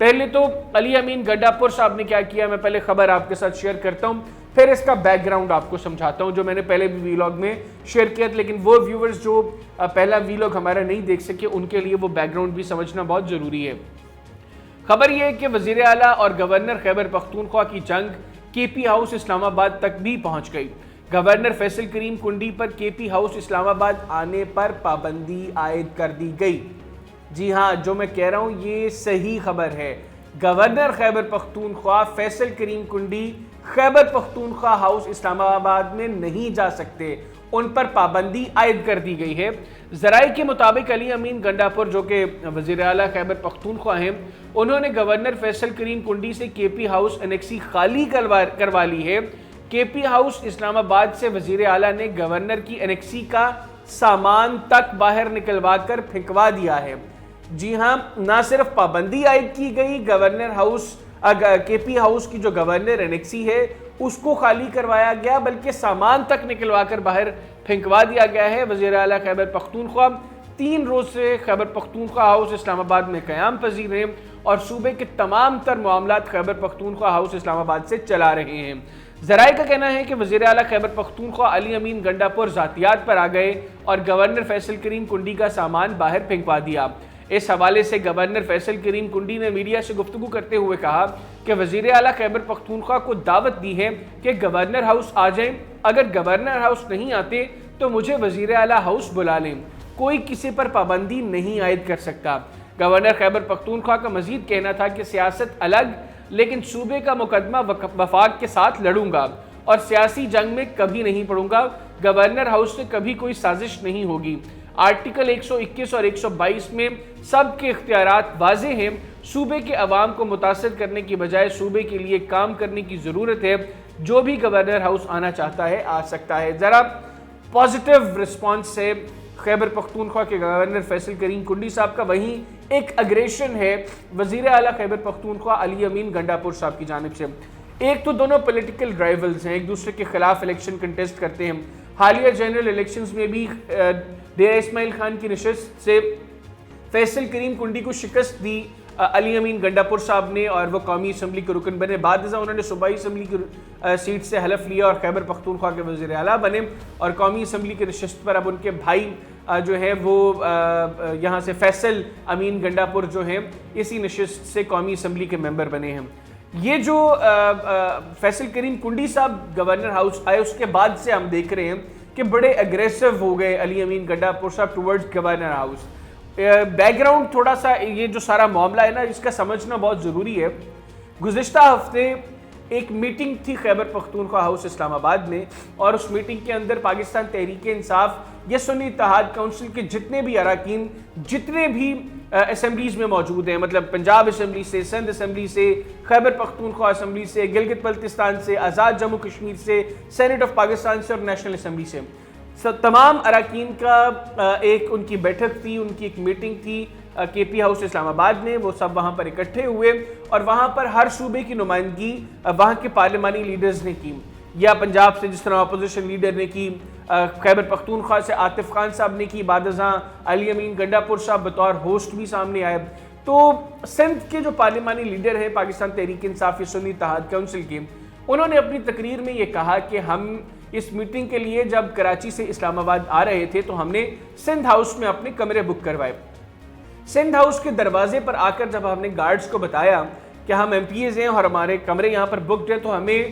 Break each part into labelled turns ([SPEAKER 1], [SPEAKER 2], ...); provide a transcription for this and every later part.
[SPEAKER 1] پہلے تو علی امین گنڈاپور صاحب نے کیا کیا، میں پہلے خبر آپ کے ساتھ شیئر کرتا ہوں، پھر اس کا بیک گراؤنڈ آپ کو سمجھاتا ہوں جو میں نے پہلے بھی ویلاگ میں شیئر کیا تھا، لیکن وہ ویورز جو پہلا ویلاگ ہمارا نہیں دیکھ سکے ان کے لیے وہ بیک گراؤنڈ بھی سمجھنا بہت ضروری ہے۔ خبر یہ ہے کہ وزیر اعلیٰ اور گورنر خیبر پختونخوا کی جنگ کے پی ہاؤس اسلام آباد تک بھی پہنچ گئی۔ گورنر فیصل کریم کنڈی پر کے پی ہاؤس اسلام آباد آنے پر پابندی عائد کر دی گئی۔ جی ہاں، جو میں کہہ رہا ہوں یہ صحیح خبر ہے۔ گورنر خیبر پختونخوا فیصل کریم کنڈی خیبر پختونخوا ہاؤس اسلام آباد میں نہیں جا سکتے، ان پر پابندی عائد کر دی گئی ہے۔ ذرائع کے مطابق علی امین گنڈاپور جو کہ وزیر اعلیٰ خیبر پختونخوا ہیں، انہوں نے گورنر فیصل کریم کنڈی سے کے پی ہاؤس انیکسی خالی کروا لی ہے۔ کے پی ہاؤس اسلام آباد سے وزیر اعلیٰ نے گورنر کی انیکسی کا سامان تک باہر نکلوا کر پھینکوا دیا ہے۔ جی ہاں، نہ صرف پابندی عائد کی گئی، گورنر ہاؤس کے پی ہاؤس کی جو گورنر انیکسی ہے اس کو خالی کروایا گیا، بلکہ سامان تک نکلوا کر باہر پھینکوا دیا گیا ہے۔ وزیر اعلیٰ خیبر پختونخوا 3 روز سے خیبر پختونخوا ہاؤس اسلام آباد میں قیام پذیر ہیں اور صوبے کے تمام تر معاملات خیبر پختونخوا ہاؤس اسلام آباد سے چلا رہے ہیں۔ ذرائع کا کہنا ہے کہ وزیر اعلیٰ خیبر پختونخوا علی امین گنڈاپور ذاتیات پر آ گئے اور گورنر فیصل کریم کنڈی کا سامان باہر پھینکوا دیا۔ اس حوالے سے گورنر فیصل کریم کنڈی نے میڈیا سے گفتگو کرتے ہوئے کہا کہ وزیر اعلیٰ خیبر پختونخوا کو دعوت دی ہے کہ گورنر ہاؤس آ جائیں، اگر گورنر ہاؤس نہیں آتے تو مجھے وزیر اعلیٰ ہاؤس بلا لیں، کوئی کسی پر پابندی نہیں عائد کر سکتا۔ گورنر خیبر پختونخوا کا مزید کہنا تھا کہ سیاست الگ، لیکن صوبے کا مقدمہ وفاق کے ساتھ لڑوں گا اور سیاسی جنگ میں کبھی نہیں پڑوں گا، گورنر ہاؤس سے کبھی کوئی سازش نہیں ہوگی۔ آرٹیکل 121 اور 122 میں سب کے اختیارات واضح ہیں، صوبے کے عوام کو متاثر کرنے کی بجائے صوبے کے لیے کام کرنے کی ضرورت ہے، جو بھی گورنر ہاؤس آنا چاہتا ہے آ سکتا ہے۔ ذرا پازیٹیو رسپانس ہے خیبر پختونخوا کے گورنر فیصل کریم کنڈی صاحب کا، وہیں ایک اگریشن ہے وزیر اعلیٰ خیبر پختونخوا علی امین گنڈاپور صاحب کی جانب سے۔ ایک تو دونوں پولیٹیکل رائیولز ہیں، ایک دوسرے کے خلاف الیکشن کنٹیسٹ کرتے ہیں۔ حالیہ جنرل الیکشنز میں بھی ڈیرہ اسماعیل خان کی نشست سے فیصل کریم کنڈی کو شکست دی علی امین گنڈاپور صاحب نے اور وہ قومی اسمبلی کے رکن بنے۔ بعد ازاں انہوں نے صوبائی اسمبلی کی سیٹ سے حلف لیا اور خیبر پختونخوا کے وزیر اعلیٰ بنے، اور قومی اسمبلی کی نشست پر اب ان کے بھائی جو ہے وہ یہاں سے فیصل امین گنڈاپور جو ہیں اسی نشست سے قومی اسمبلی کے ممبر بنے ہیں۔ یہ جو فیصل کریم کنڈی صاحب گورنر ہاؤس آئے اس کے بعد سے ہم دیکھ رہے ہیں کہ بڑے اگریسو ہو گئے علی امین گنڈاپور صاحب towards governor house. Back ground تھوڑا سا یہ جو سارا معاملہ ہے نا اس کا سمجھنا بہت ضروری ہے۔ گزشتہ ہفتے ایک میٹنگ تھی خیبر پختونخوا ہاؤس اسلام آباد میں، اور اس میٹنگ کے اندر پاکستان تحریک انصاف یا سنی اتحاد کونسل کے جتنے بھی اراکین جتنے بھی اسمبلیز میں موجود ہیں، مطلب پنجاب اسمبلی سے، سندھ اسمبلی سے، خیبر پختونخوا اسمبلی سے، گلگت بلتستان سے، آزاد جموں کشمیر سے، سینٹ آف پاکستان سے اور نیشنل اسمبلی سے، تمام اراکین کا ایک ان کی بیٹھک تھی، ان کی ایک میٹنگ تھی کے پی ہاؤس اسلام آباد میں۔ وہ سب وہاں پر اکٹھے ہوئے اور وہاں پر ہر صوبے کی نمائندگی وہاں کے پارلیمانی لیڈرز نے کی، یا پنجاب سے جس طرح اپوزیشن لیڈر نے کی، خیبر پختونخوا سے عاطف خان صاحب نے کی، بعد ازاں علی امین گنڈاپور صاحب بطور ہوسٹ بھی سامنے آئے۔ تو سندھ کے جو پارلیمانی لیڈر ہیں پاکستان تحریک انصاف سنی اتحاد کونسل کے، انہوں نے اپنی تقریر میں یہ کہا کہ ہم اس میٹنگ کے لیے جب کراچی سے اسلام آباد آ رہے تھے تو ہم نے سندھ ہاؤس میں اپنے کمرے بک کروائے۔ سندھ ہاؤس کے دروازے پر آ کر جب ہم نے گارڈز کو بتایا کہ ہم ایم پی ایز ہیں اور ہمارے کمرے یہاں پر بکڈ ہیں، تو ہمیں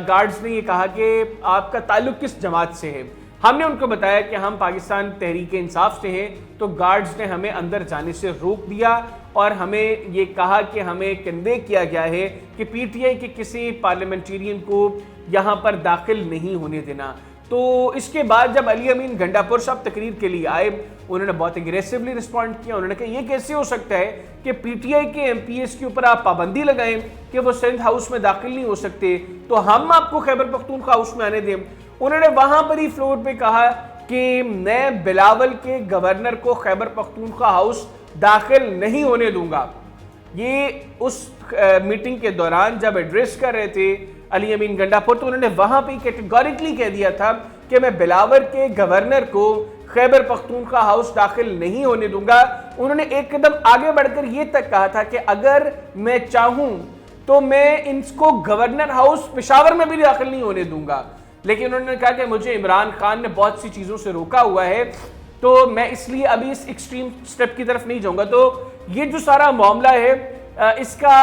[SPEAKER 1] گارڈز نے یہ کہا کہ آپ کا تعلق کس جماعت سے ہے۔ ہم نے ان کو بتایا کہ ہم پاکستان تحریک انصاف سے ہیں، تو گارڈز نے ہمیں اندر جانے سے روک دیا اور ہمیں یہ کہا کہ ہمیں کنوے کیا گیا ہے کہ پی ٹی آئی کے کسی پارلیمنٹیرین کو یہاں پر داخل نہیں ہونے دینا۔ تو اس کے بعد جب علی امین گنڈاپور صاحب تقریر کے لیے آئے، انہوں نے بہت اگریسولی رسپونڈ کیا۔ انہوں نے کہا یہ کیسے ہو سکتا ہے کہ پی ٹی آئی کے ایم پی ایس کے اوپر آپ پابندی لگائیں کہ وہ سندھ ہاؤس میں داخل نہیں ہو سکتے، تو ہم آپ کو خیبر پختونخوا ہاؤس میں آنے دیں۔ انہوں نے وہاں پر ہی فلور پہ کہا کہ میں بلاول کے گورنر کو خیبر پختونخوا ہاؤس داخل نہیں ہونے دوں گا۔ یہ اس میٹنگ کے دوران جب ایڈریس کر رہے تھے علی امین گنڈاپور، تو انہوں نے وہاں پہ کیٹیگوریکلی کہہ دیا تھا کہ میں بلاول کے گورنر کو خیبر پختونخوا ہاؤس داخل نہیں ہونے دوں گا. انہوں نے ایک قدم آگے بڑھ کر یہ تک کہا تھا کہ اگر میں چاہوں تو میں ان کو گورنر ہاؤس پشاور میں بھی داخل نہیں ہونے دوں گا, لیکن انہوں نے کہا کہ مجھے عمران خان نے بہت سی چیزوں سے روکا ہوا ہے تو میں اس لیے ابھی اس ایکسٹریم سٹیپ کی طرف نہیں جاؤں گا. تو یہ جو سارا معاملہ ہے اس کا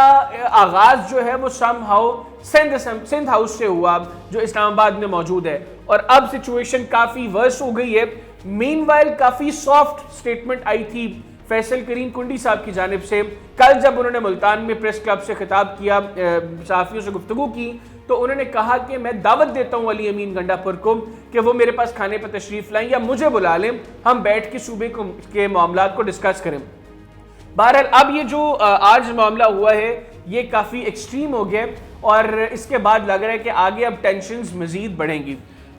[SPEAKER 1] آغاز جو ہے وہ سم ہاؤ سندھ ہاؤس سے ہوا جو اسلام آباد میں موجود ہے, اور اب سچویشن کافی ورس ہو گئی ہے. مین وائل کافی سافٹ سٹیٹمنٹ آئی تھی فیصل کریم کنڈی صاحب کی جانب سے کل جب انہوں نے ملتان میں پریس کلب سے خطاب کیا, صحافیوں سے گفتگو کی, تو انہوں نے کہا کہ میں دعوت دیتا ہوں علی امین گنڈا پور کو کہ وہ میرے پاس کھانے پر تشریف لائیں یا مجھے بلا لیں, ہم بیٹھ کے صوبے کے معاملات کو ڈسکس کریں. بہرحال اب یہ جو آج معاملہ ہوا ہے یہ کافی ایکسٹریم ہو گیا اور اس کے بعد لگ رہا ہے کہ آگے اب ٹینشنز مزید بڑھیں گی.